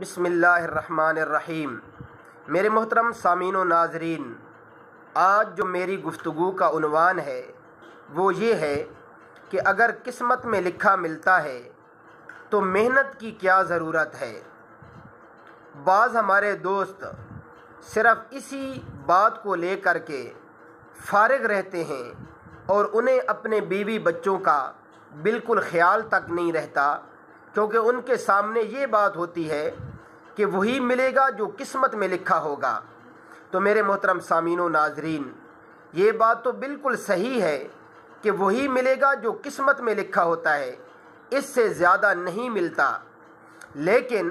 بسم اللہ الرحمن الرحیم۔ میرے محترم سامعین و ناظرین، آج جو میری گفتگو کا عنوان ہے وہ یہ ہے کہ اگر قسمت میں لکھا ملتا ہے تو محنت کی کیا ضرورت ہے۔ بعض ہمارے دوست صرف اسی بات کو لے کر کے فارغ رہتے ہیں اور انہیں اپنے بیوی بچوں کا بالکل خیال تک نہیں رہتا، کیونکہ ان کے سامنے یہ بات ہوتی ہے کہ وہی ملے گا جو قسمت میں لکھا ہوگا۔ تو میرے محترم سامعین و ناظرین، یہ بات تو بالکل صحیح ہے کہ وہی ملے گا جو قسمت میں لکھا ہوتا ہے، اس سے زیادہ نہیں ملتا، لیکن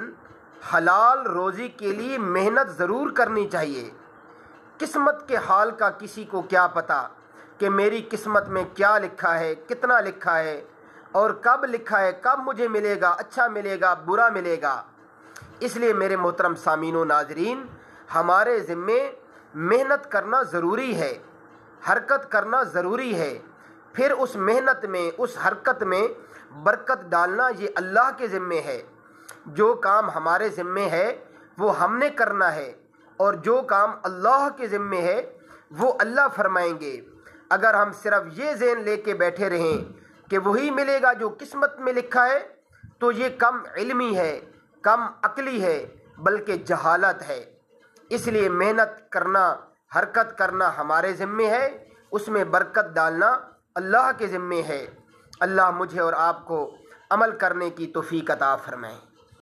حلال روزی کے لیے محنت ضرور کرنی چاہیے۔ قسمت کے حال کا کسی کو کیا پتہ کہ میری قسمت میں کیا لکھا ہے، کتنا لکھا ہے اور کب لکھا ہے، کب مجھے ملے گا، اچھا ملے گا، برا ملے گا۔ اس لیے میرے محترم سامعین و ناظرین، ہمارے ذمے محنت کرنا ضروری ہے، حرکت کرنا ضروری ہے، پھر اس محنت میں، اس حرکت میں برکت ڈالنا یہ اللہ کے ذمے ہے۔ جو کام ہمارے ذمے ہے وہ ہم نے کرنا ہے، اور جو کام اللہ کے ذمے ہے وہ اللہ فرمائیں گے۔ اگر ہم صرف یہ ذہن لے کے بیٹھے رہیں کہ وہی ملے گا جو قسمت میں لکھا ہے، تو یہ کم علمی ہے، کم عقلی ہے، بلکہ جہالت ہے۔ اس لیے محنت کرنا، حرکت کرنا ہمارے ذمے ہے، اس میں برکت ڈالنا اللہ کے ذمے ہے۔ اللہ مجھے اور آپ کو عمل کرنے کی توفیق عطا فرمائے۔